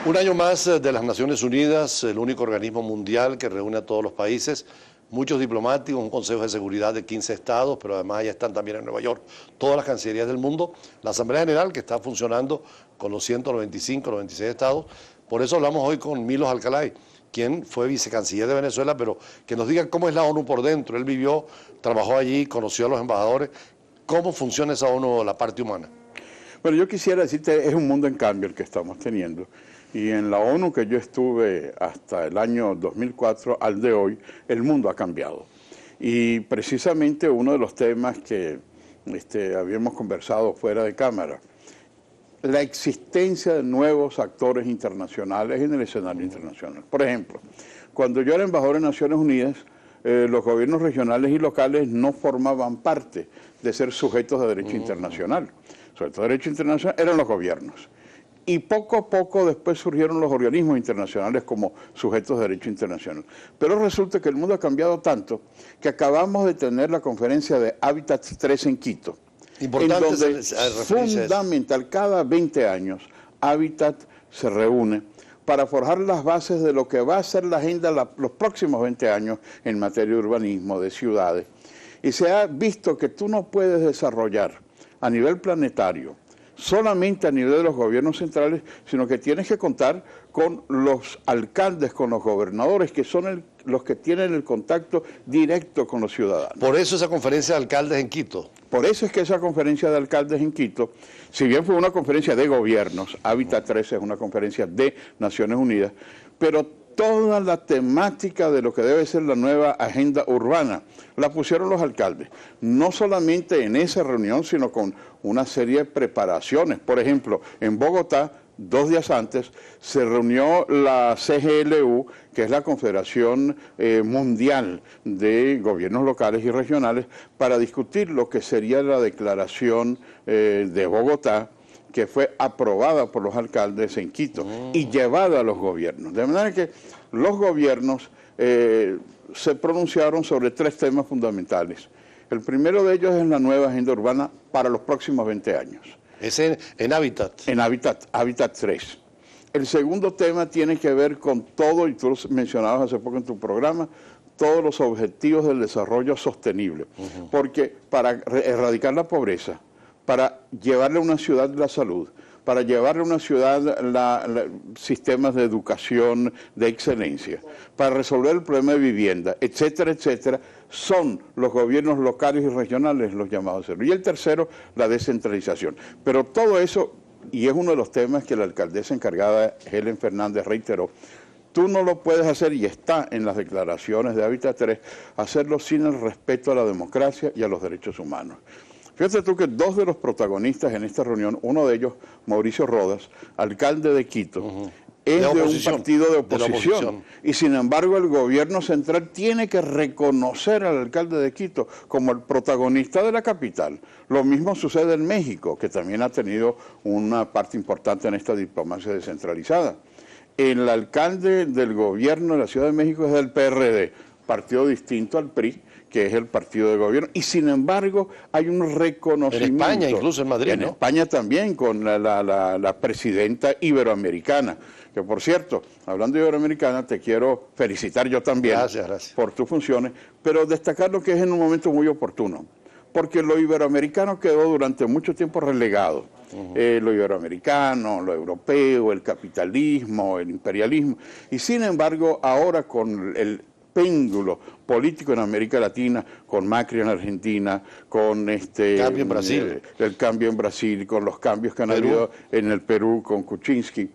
Un año más de las Naciones Unidas, el único organismo mundial que reúne a todos los países, muchos diplomáticos, un Consejo de Seguridad de 15 estados, pero además ya están también en Nueva York todas las cancillerías del mundo, la Asamblea General que está funcionando con los 195, 96 estados. Por eso hablamos hoy con Milos Alcalay, quien fue vicecanciller de Venezuela, pero que nos diga cómo es la ONU por dentro. Él vivió, trabajó allí, conoció a los embajadores. ¿Cómo funciona esa ONU, la parte humana? Bueno, yo quisiera decirte, es un mundo en cambio el que estamos teniendo. Y en la ONU que yo estuve hasta el año 2004 al de hoy, el mundo ha cambiado. Y precisamente uno de los temas que habíamos conversado fuera de cámara, la existencia de nuevos actores internacionales en el escenario internacional. Por ejemplo, cuando yo era embajador en Naciones Unidas, los gobiernos regionales y locales no formaban parte de ser sujetos de derecho internacional. Sujetos de derecho internacional eran los gobiernos. Y poco a poco después surgieron los organismos internacionales como sujetos de derecho internacional. Pero resulta que el mundo ha cambiado tanto que acabamos de tener la conferencia de Hábitat 3 en Quito. Importante, en donde fundamental, cada 20 años, Hábitat se reúne para forjar las bases de lo que va a ser la agenda los próximos 20 años en materia de urbanismo, de ciudades. Y se ha visto que tú no puedes desarrollar a nivel planetario solamente a nivel de los gobiernos centrales, sino que tienes que contar con los alcaldes, con los gobernadores, que son los que tienen el contacto directo con los ciudadanos. Por eso esa conferencia de alcaldes en Quito. Por eso es que esa conferencia de alcaldes en Quito, si bien fue una conferencia de gobiernos, Hábitat 13 es una conferencia de Naciones Unidas, pero toda la temática de lo que debe ser la nueva agenda urbana la pusieron los alcaldes, no solamente en esa reunión, sino con una serie de preparaciones. Por ejemplo, en Bogotá, 2 días antes, se reunió la CGLU, que es la Confederación Mundial de Gobiernos Locales y Regionales, para discutir lo que sería la declaración de Bogotá, que fue aprobada por los alcaldes en Quito y llevada a los gobiernos. De manera que los gobiernos se pronunciaron sobre 3 temas fundamentales. El primero de ellos es la nueva agenda urbana para los próximos 20 años. ¿Es en Hábitat? En Hábitat 3. El segundo tema tiene que ver con todo, y tú lo mencionabas hace poco en tu programa, todos los objetivos del desarrollo sostenible. Porque para erradicar la pobreza, para llevarle a una ciudad la salud, para llevarle a una ciudad sistemas de educación de excelencia, para resolver el problema de vivienda, etcétera, etcétera, son los gobiernos locales y regionales los llamados a hacerlo. Y el tercero, la descentralización. Pero todo eso, y es uno de los temas que la alcaldesa encargada, Helen Fernández, reiteró, tú no lo puedes hacer, y está en las declaraciones de Hábitat 3, hacerlo sin el respeto a la democracia y a los derechos humanos. Fíjate tú que 2 de los protagonistas en esta reunión, uno de ellos, Mauricio Rodas, alcalde de Quito, es de un partido de oposición. Y sin embargo el gobierno central tiene que reconocer al alcalde de Quito como el protagonista de la capital. Lo mismo sucede en México, que también ha tenido una parte importante en esta diplomacia descentralizada. El alcalde del gobierno de la Ciudad de México es del PRD, partido distinto al PRI, que es el partido de gobierno, y sin embargo hay un reconocimiento. En España, incluso en Madrid, ¿no? En España también, con la presidenta iberoamericana, que por cierto, hablando de iberoamericana, te quiero felicitar yo también. Gracias. Por tus funciones, pero destacar lo que es en un momento muy oportuno, porque lo iberoamericano quedó durante mucho tiempo relegado. Lo iberoamericano, lo europeo, el capitalismo, el imperialismo, y sin embargo ahora con el péndulo político en América Latina, con Macri en Argentina, con cambio en Brasil. El cambio en Brasil, con los cambios que han habido en el Perú con Kuczynski,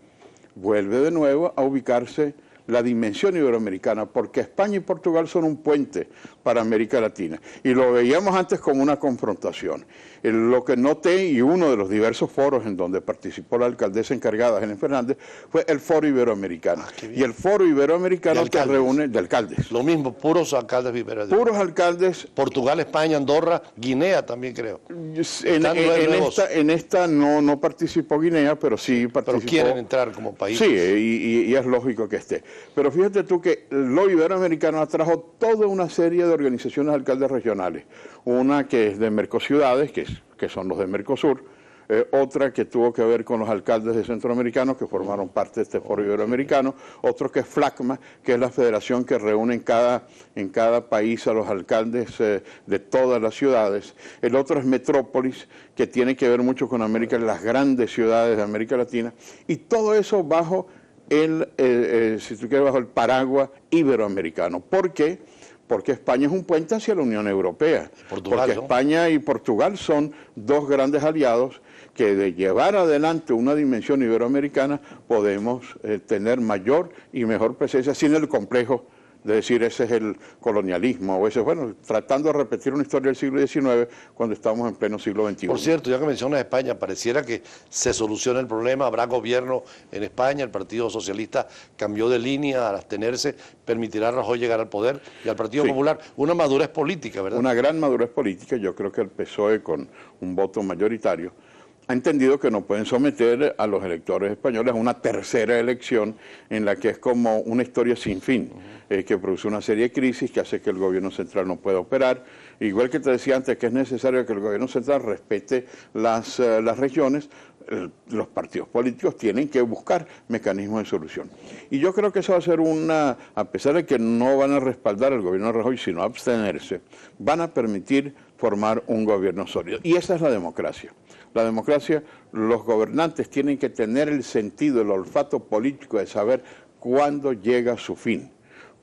vuelve de nuevo a ubicarse la dimensión iberoamericana, porque España y Portugal son un puente para América Latina. Y lo veíamos antes como una confrontación. Lo que noté, y uno de los diversos foros en donde participó la alcaldesa encargada, Helen Fernández, fue el Foro Iberoamericano. Y el Foro Iberoamericano que reúne de alcaldes. Lo mismo, puros alcaldes iberoamericanos. Puros alcaldes. Portugal, España, Andorra, Guinea también creo. En esta no participó Guinea, pero sí participó. Pero quieren entrar como país. Sí, y es lógico que esté. Pero fíjate tú que lo iberoamericano atrajo toda una serie de organizaciones de alcaldes regionales. Una que es de Mercociudades, que son los de Mercosur, otra que tuvo que ver con los alcaldes de centroamericanos que formaron parte de este foro iberoamericano, otro que es FLACMA, que es la federación que reúne en cada país a los alcaldes de todas las ciudades. El otro es Metrópolis, que tiene que ver mucho con América, las grandes ciudades de América Latina, y todo eso bajo si tú quieres, bajo el paraguas iberoamericano. ¿Por qué? Porque España es un puente hacia la Unión Europea. Portugal, porque ¿no? España y Portugal son dos grandes aliados que de llevar adelante una dimensión iberoamericana podemos tener mayor y mejor presencia sin el complejo de decir ese es el colonialismo, o ese, bueno, tratando de repetir una historia del siglo XIX cuando estamos en pleno siglo XXI. Por cierto, ya que mencionas España, pareciera que se soluciona el problema, habrá gobierno en España, el Partido Socialista cambió de línea al abstenerse, permitirá a Rajoy llegar al poder, y al Partido Popular una madurez política, ¿verdad? Una gran madurez política. Yo creo que el PSOE, con un voto mayoritario, ha entendido que no pueden someter a los electores españoles a una tercera elección en la que es como una historia sin fin, que produce una serie de crisis que hace que el gobierno central no pueda operar. Igual que te decía antes que es necesario que el gobierno central respete las regiones, los partidos políticos tienen que buscar mecanismos de solución. Y yo creo que eso va a ser a pesar de que no van a respaldar al gobierno de Rajoy, sino abstenerse, van a permitir formar un gobierno sólido. Y esa es la democracia. La democracia, los gobernantes tienen que tener el sentido, el olfato político de saber cuándo llega su fin,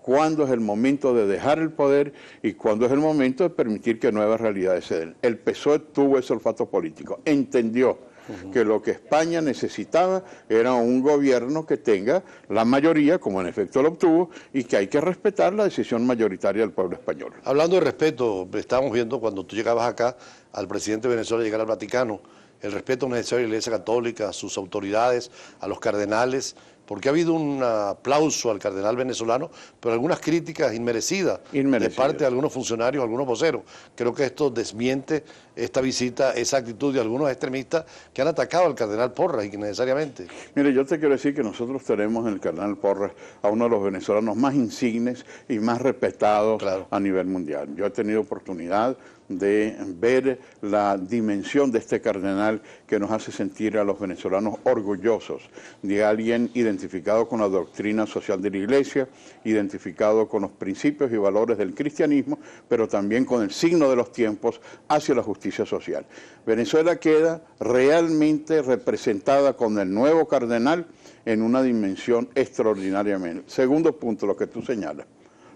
cuándo es el momento de dejar el poder y cuándo es el momento de permitir que nuevas realidades se den. El PSOE tuvo ese olfato político, entendió que lo que España necesitaba era un gobierno que tenga la mayoría, como en efecto lo obtuvo, y que hay que respetar la decisión mayoritaria del pueblo español. Hablando de respeto, estábamos viendo cuando tú llegabas acá al presidente de Venezuela llegar al Vaticano, el respeto necesario a la Iglesia Católica, a sus autoridades, a los cardenales, porque ha habido un aplauso al cardenal venezolano, pero algunas críticas inmerecidas de parte de algunos funcionarios, algunos voceros. Creo que esto desmiente esta visita, esa actitud de algunos extremistas que han atacado al cardenal Porras innecesariamente. Mire, yo te quiero decir que nosotros tenemos en el cardenal Porras a uno de los venezolanos más insignes y más respetados a nivel mundial. Yo he tenido oportunidad de ver la dimensión de este cardenal que nos hace sentir a los venezolanos orgullosos de alguien identificado con la doctrina social de la Iglesia, identificado con los principios y valores del cristianismo, pero también con el signo de los tiempos hacia la justicia social. Venezuela queda realmente representada con el nuevo cardenal en una dimensión extraordinariamente. Segundo punto, lo que tú señalas.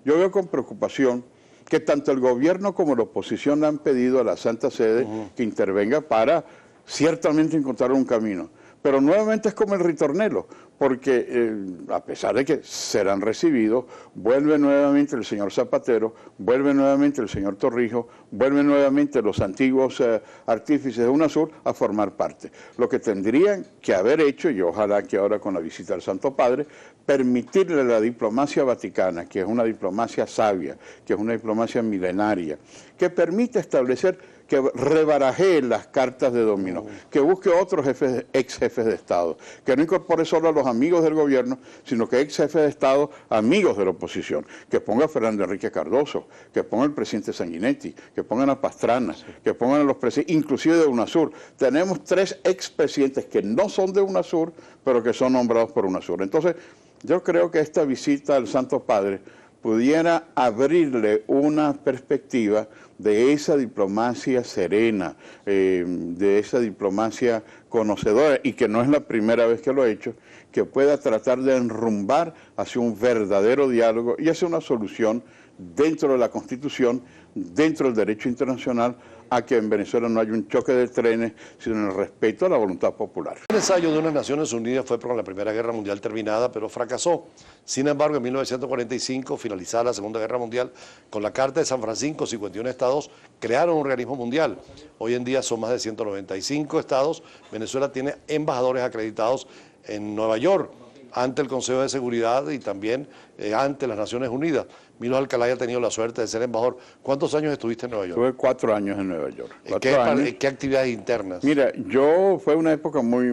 Yo veo con preocupación que tanto el gobierno como la oposición le han pedido a la Santa Sede que intervenga para ciertamente encontrar un camino. Pero nuevamente es como el ritornelo, porque a pesar de que serán recibidos, vuelve nuevamente el señor Zapatero, vuelve nuevamente el señor Torrijos, vuelven nuevamente los antiguos artífices de UNASUR a formar parte. Lo que tendrían que haber hecho, y ojalá que ahora con la visita del Santo Padre, permitirle a la diplomacia vaticana, que es una diplomacia sabia, que es una diplomacia milenaria, que permite establecer, que rebarajee las cartas de dominó, que busque otros ex jefes de Estado, que no incorpore solo a los amigos del gobierno, sino que ex jefes de Estado amigos de la oposición, que ponga a Fernando Enrique Cardoso, que ponga al presidente Sanguinetti, que pongan a Pastrana, que pongan a los presidentes, inclusive de UNASUR. Tenemos 3 expresidentes que no son de UNASUR, pero que son nombrados por UNASUR. Entonces, yo creo que esta visita al Santo Padre pudiera abrirle una perspectiva de esa diplomacia serena, de esa diplomacia conocedora, y que no es la primera vez que lo ha hecho, que pueda tratar de enrumbar hacia un verdadero diálogo y hacia una solución dentro de la Constitución, dentro del derecho internacional, a que en Venezuela no haya un choque de trenes, sino en el respeto a la voluntad popular. El ensayo de unas Naciones Unidas fue con la Primera Guerra Mundial terminada, pero fracasó. Sin embargo, en 1945, finalizada la Segunda Guerra Mundial, con la Carta de San Francisco, 51 estados crearon un organismo mundial. Hoy en día son más de 195 estados. Venezuela tiene embajadores acreditados en Nueva York, ante el Consejo de Seguridad y también ante las Naciones Unidas. Milos Alcalá ha tenido la suerte de ser embajador. ¿Cuántos años estuviste en Nueva York? Estuve 4 años en Nueva York. ¿Qué actividades internas? Mira, fue una época muy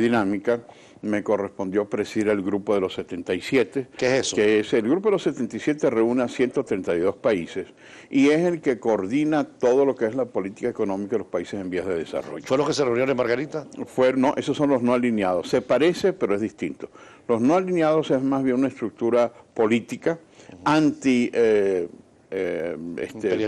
dinámica. me correspondió presidir el Grupo de los 77. ¿Qué es eso? Que es el Grupo de los 77 reúne a 132 países y es el que coordina todo lo que es la política económica de los países en vías de desarrollo. ¿Fue lo que se reunieron en Margarita? No, esos son los no alineados. Se parece, pero es distinto. Los no alineados es más bien una estructura política anti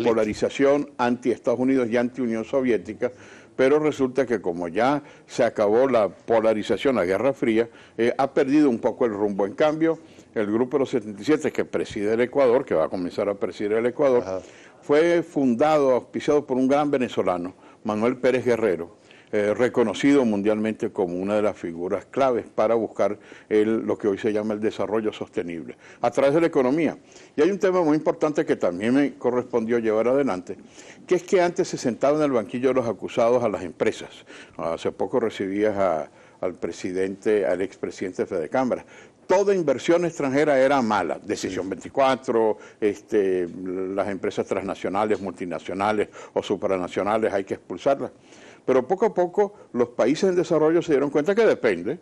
polarización, anti Estados Unidos y anti Unión Soviética, pero resulta que como ya se acabó la polarización, la Guerra Fría, ha perdido un poco el rumbo. En cambio, el Grupo de los 77, que preside el Ecuador, que va a comenzar a presidir el Ecuador, fue fundado, auspiciado por un gran venezolano, Manuel Pérez Guerrero, reconocido mundialmente como una de las figuras claves para buscar lo que hoy se llama el desarrollo sostenible, a través de la economía. Y hay un tema muy importante que también me correspondió llevar adelante, que es que antes se sentaba en el banquillo de los acusados a las empresas. Hace poco recibías al expresidente de Fedecámara. Toda inversión extranjera era mala, Decisión 24, las empresas transnacionales, multinacionales o supranacionales hay que expulsarlas. Pero poco a poco los países en desarrollo se dieron cuenta que depende.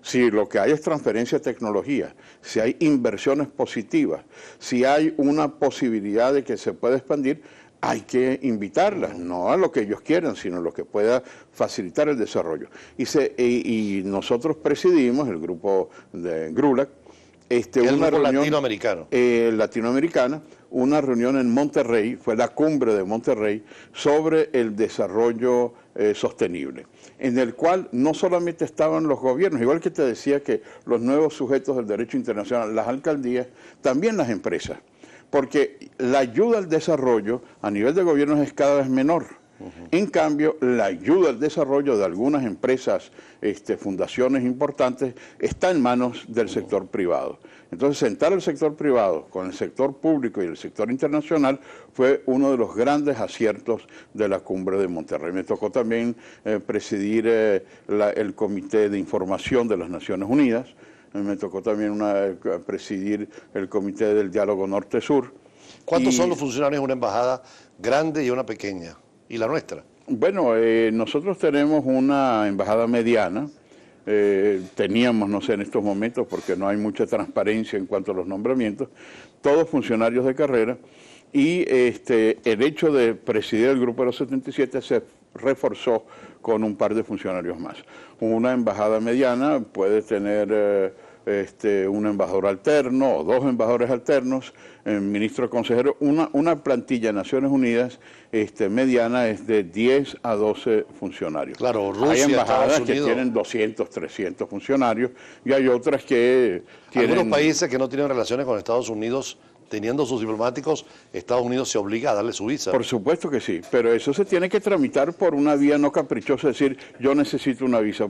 Si lo que hay es transferencia de tecnología, si hay inversiones positivas, si hay una posibilidad de que se pueda expandir, hay que invitarlas, no a lo que ellos quieran, sino a lo que pueda facilitar el desarrollo. Y nosotros presidimos, el grupo de GRULAC, una reunión latinoamericana, una reunión en Monterrey, fue la cumbre de Monterrey, sobre el desarrollo sostenible, en el cual no solamente estaban los gobiernos, igual que te decía que los nuevos sujetos del derecho internacional, las alcaldías, también las empresas, porque la ayuda al desarrollo a nivel de gobiernos es cada vez menor. En cambio, la ayuda al desarrollo de algunas empresas, fundaciones importantes, está en manos del sector privado. Entonces, sentar el sector privado con el sector público y el sector internacional fue uno de los grandes aciertos de la cumbre de Monterrey. Me tocó también presidir el Comité de Información de las Naciones Unidas, me tocó también presidir el Comité del Diálogo Norte-Sur. ¿Cuántos son los funcionarios de una embajada grande y una pequeña? ¿Y la nuestra? Bueno, nosotros tenemos una embajada mediana, teníamos, no sé en estos momentos, porque no hay mucha transparencia en cuanto a los nombramientos, todos funcionarios de carrera, y el hecho de presidir el Grupo de los 77 se reforzó con un par de funcionarios más. Una embajada mediana puede tener un embajador alterno o dos embajadores alternos, ministro consejero, una plantilla de Naciones Unidas mediana es de 10 a 12 funcionarios. Claro, Rusia, hay embajadas Estados Unidos, que tienen 200, 300 funcionarios y hay otras que tienen... Algunos países que no tienen relaciones con Estados Unidos, teniendo sus diplomáticos, Estados Unidos se obliga a darle su visa. Por supuesto que sí, pero eso se tiene que tramitar por una vía no caprichosa, es decir, yo necesito una visa.